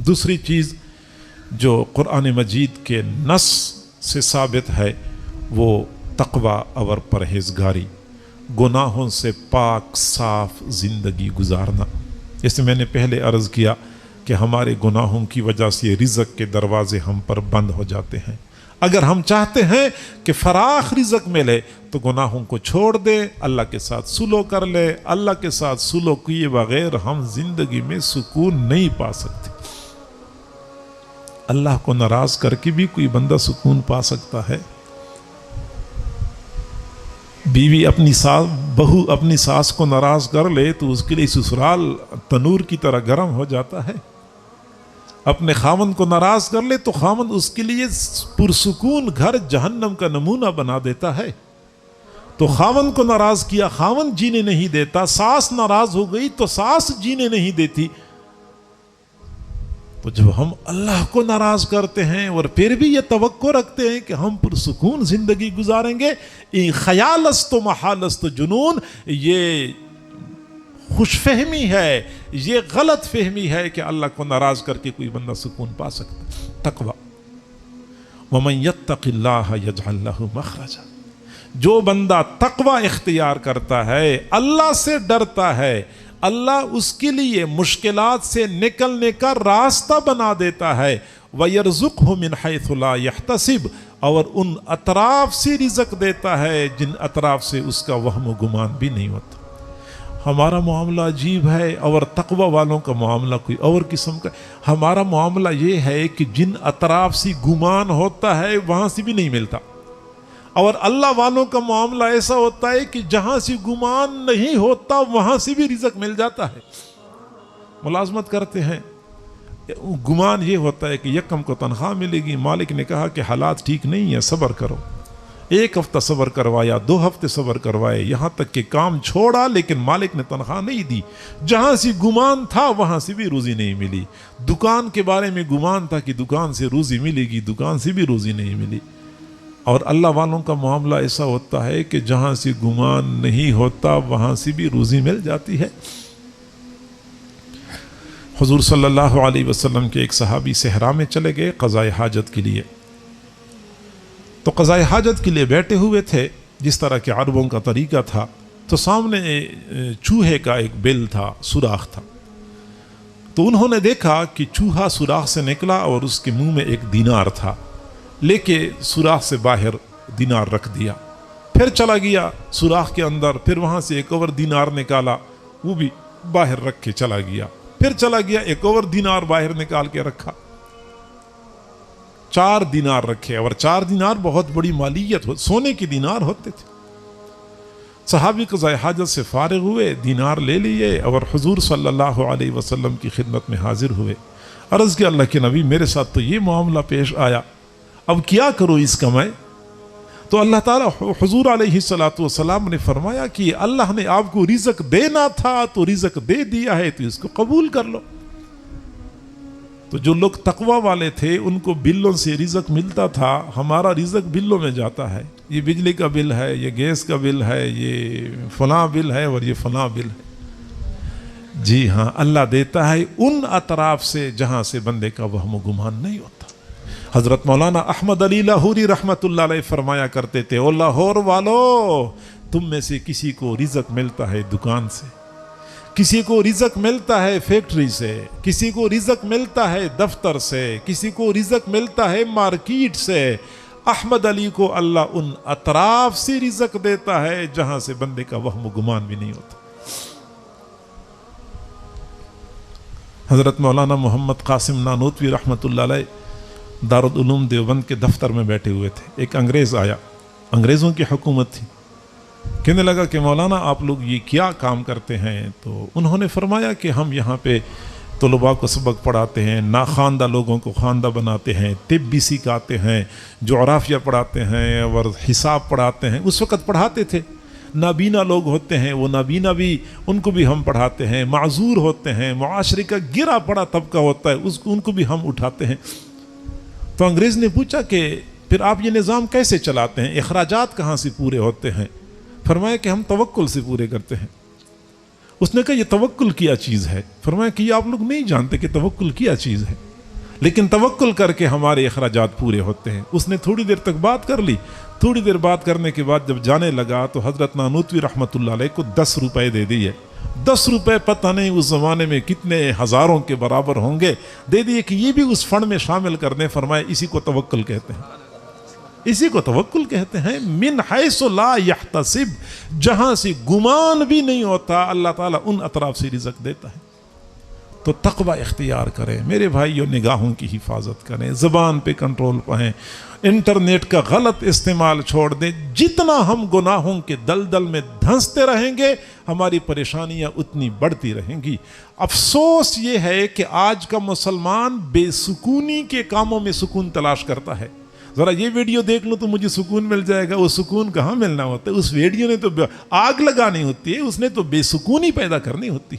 دوسری چیز جو قرآن مجید کے نص سے ثابت ہے وہ تقوی اور پرہیزگاری، گناہوں سے پاک صاف زندگی گزارنا۔ جیسے میں نے پہلے عرض کیا کہ ہمارے گناہوں کی وجہ سے رزق کے دروازے ہم پر بند ہو جاتے ہیں۔ اگر ہم چاہتے ہیں کہ فراخ رزق ملے تو گناہوں کو چھوڑ دے، اللہ کے ساتھ صلح کر لے۔ اللہ کے ساتھ صلح کیے بغیر ہم زندگی میں سکون نہیں پا سکتے۔ اللہ کو ناراض کر کے بھی کوئی بندہ سکون پا سکتا ہے؟ بیوی بہو اپنی ساس کو ناراض کر لے تو اس کے لیے سسرال تنور کی طرح گرم ہو جاتا ہے۔ اپنے خاوند کو ناراض کر لے تو خاوند اس کے لیے پرسکون گھر جہنم کا نمونہ بنا دیتا ہے۔ تو خاوند کو ناراض کیا، خاوند جینے نہیں دیتا، ساس ناراض ہو گئی تو ساس جینے نہیں دیتی۔ تو جب ہم اللہ کو ناراض کرتے ہیں اور پھر بھی یہ توقع رکھتے ہیں کہ ہم پرسکون زندگی گزاریں گے، خیال است و محال است جنون، یہ خوش فہمی ہے، یہ غلط فہمی ہے کہ اللہ کو ناراض کر کے کوئی بندہ سکون پا سکتا ہے۔ تقوی، وَمَن يَتَّقِ اللَّهَ يَجْعَلْ لَهُ مَخْرَجًا، جو بندہ تقوی اختیار کرتا ہے، اللہ سے ڈرتا ہے، اللہ اس کے لیے مشکلات سے نکلنے کا راستہ بنا دیتا ہے۔ وَيَرْزُقْهُ مِنْ حَيْثُ لَا يَحْتَسِبُ، اور ان اطراف سے رزق دیتا ہے جن اطراف سے اس کا وہم و گمان بھی نہیں ہوتا۔ ہمارا معاملہ عجیب ہے اور تقوی والوں کا معاملہ کوئی اور قسم کا۔ ہمارا معاملہ یہ ہے کہ جن اطراف سے گمان ہوتا ہے وہاں سے بھی نہیں ملتا، اور اللہ والوں کا معاملہ ایسا ہوتا ہے کہ جہاں سے گمان نہیں ہوتا وہاں سے بھی رزق مل جاتا ہے۔ ملازمت کرتے ہیں، گمان یہ ہوتا ہے کہ یکم کو تنخواہ ملے گی، مالک نے کہا کہ حالات ٹھیک نہیں ہیں، صبر کرو۔ ایک ہفتہ صبر کروایا، 2 ہفتے صبر کروائے، یہاں تک کہ کام چھوڑا لیکن مالک نے تنخواہ نہیں دی۔ جہاں سے گمان تھا وہاں سے بھی روزی نہیں ملی۔ دکان کے بارے میں گمان تھا کہ دکان سے روزی ملے گی، دکان سے بھی روزی نہیں ملی۔ اور اللہ والوں کا معاملہ ایسا ہوتا ہے کہ جہاں سے گمان نہیں ہوتا وہاں سے بھی روزی مل جاتی ہے۔ حضور صلی اللہ علیہ وسلم کے ایک صحابی صحرا میں چلے گئے قضاء حاجت کے لیے۔ تو قضاء حاجت کے لیے بیٹھے ہوئے تھے، جس طرح کہ عربوں کا طریقہ تھا، تو سامنے چوہے کا ایک بل تھا، سوراخ تھا۔ تو انہوں نے دیکھا کہ چوہا سوراخ سے نکلا اور اس کے منہ میں ایک دینار تھا، لے کے سوراخ سے باہر دینار رکھ دیا، پھر چلا گیا سوراخ کے اندر، پھر وہاں سے ایک اور دینار نکالا، وہ بھی باہر رکھ کے چلا گیا، پھر چلا گیا ایک اور دینار باہر نکال کے رکھا۔ 4 دینار رکھے، اور 4 دینار بہت بڑی مالیت ہو، سونے کے دینار ہوتے تھے۔ صحابی قضاء حاجت سے فارغ ہوئے، دینار لے لیے اور حضور صلی اللہ علیہ وسلم کی خدمت میں حاضر ہوئے۔ عرض کہ اللہ کے نبی، میرے ساتھ تو یہ معاملہ پیش آیا، اب کیا کروں اس کا میں؟ تو اللہ تعالیٰ حضور علیہ السلام نے فرمایا کہ اللہ نے آپ کو رزق دینا تھا تو رزق دے دیا ہے، تو اس کو قبول کر لو۔ تو جو لوگ تقوی والے تھے ان کو بلوں سے رزق ملتا تھا، ہمارا رزق بلوں میں جاتا ہے، یہ بجلی کا بل ہے، یہ گیس کا بل ہے، یہ فلاں بل ہے اور یہ فلاں بل ہے۔ جی ہاں، اللہ دیتا ہے ان اطراف سے جہاں سے بندے کا وہم و گمان نہیں ہوتا۔ حضرت مولانا احمد علی لاہوری رحمت اللہ علیہ فرمایا کرتے تھے، او لاہور والو، تم میں سے کسی کو رزق ملتا ہے دکان سے، کسی کو رزق ملتا ہے فیکٹری سے، کسی کو رزق ملتا ہے دفتر سے، کسی کو رزق ملتا ہے مارکیٹ سے۔ احمد علی کو اللہ ان اطراف سے رزق دیتا ہے جہاں سے بندے کا وہم و گمان بھی نہیں ہوتا۔ حضرت مولانا محمد قاسم نانوتوی رحمت اللہ علیہ دارالعلوم دیوبند کے دفتر میں بیٹھے ہوئے تھے، ایک انگریز آیا، انگریزوں کی حکومت تھی، کہنے لگا کہ مولانا آپ لوگ یہ کیا کام کرتے ہیں؟ تو انہوں نے فرمایا کہ ہم یہاں پہ طلباء کو سبق پڑھاتے ہیں، ناخواندہ لوگوں کو خواندہ بناتے ہیں، طب بھی سکھاتے ہیں، جغرافیہ پڑھاتے ہیں اور حساب پڑھاتے ہیں۔ اس وقت پڑھاتے تھے۔ نابینا لوگ ہوتے ہیں، وہ نابینا بھی، ان کو بھی ہم پڑھاتے ہیں۔ معذور ہوتے ہیں، معاشرے کا گرا پڑا طبقہ ہوتا ہے، ان کو بھی ہم اٹھاتے ہیں۔ تو انگریز نے پوچھا کہ پھر آپ یہ نظام کیسے چلاتے ہیں؟ اخراجات کہاں سے پورے ہوتے ہیں؟ فرمایا کہ ہم توکل سے پورے کرتے ہیں۔ اس نے کہا یہ توکل کیا چیز ہے؟ فرمایا کہ یہ آپ لوگ نہیں جانتے کہ توکل کیا چیز ہے۔ لیکن توکل کر کے ہمارے اخراجات پورے ہوتے ہیں. اس نے تھوڑی دیر تک بات کر لی. تھوڑی دیر بات کرنے کے بعد جب جانے لگا تو حضرت نانوتوی رحمۃ اللہ علیہ کو 10 روپے دے دیے. 10 روپے پتہ نہیں اس زمانے میں کتنے ہزاروں کے برابر ہوں گے, دے دیے کہ یہ بھی اس فنڈ میں شامل کر دیں. فرمائے اسی کو توکل کہتے ہیں, اسی کو توکل کہتے ہیں. من حیث لا یحتسب, جہاں سے گمان بھی نہیں ہوتا اللہ تعالیٰ ان اطراف سے رزق دیتا ہے. تو تقوی اختیار کریں میرے بھائیوں, نگاہوں کی حفاظت کریں, زبان پہ کنٹرول پائیں, انٹرنیٹ کا غلط استعمال چھوڑ دیں. جتنا ہم گناہوں کے دلدل میں دھنستے رہیں گے ہماری پریشانیاں اتنی بڑھتی رہیں گی. افسوس یہ ہے کہ آج کا مسلمان بے سکونی کے کاموں میں سکون تلاش کرتا ہے. ذرا یہ ویڈیو دیکھ لوں تو مجھے سکون مل جائے گا. وہ سکون کہاں ملنا ہوتا ہے؟ اس ویڈیو نے تو آگ لگانی ہوتی ہے, اس نے تو بے سکونی پیدا کرنی ہوتی.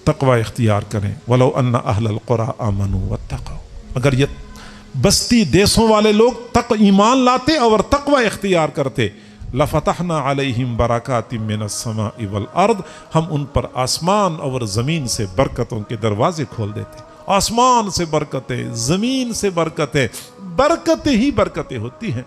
تقوی اختیار کریں. وَلَوْ أَنَّ أَهْلَ الْقُرَىٰ آمَنُوا وَاتَّقَوْا, اگر یہ بستی دیسوں والے لوگ ایمان لاتے اور تقوی اختیار کرتے, لَفَتَحْنَا عَلَيْهِمْ بَرَكَاتٍ مِّنَ السَّمَاءِ وَالْأَرْضِ, ہم ان پر آسمان اور زمین سے برکتوں کے دروازے کھول دیتے. آسمان سے برکتیں, زمین سے برکتیں, برکتیں ہی برکتیں ہوتی ہیں.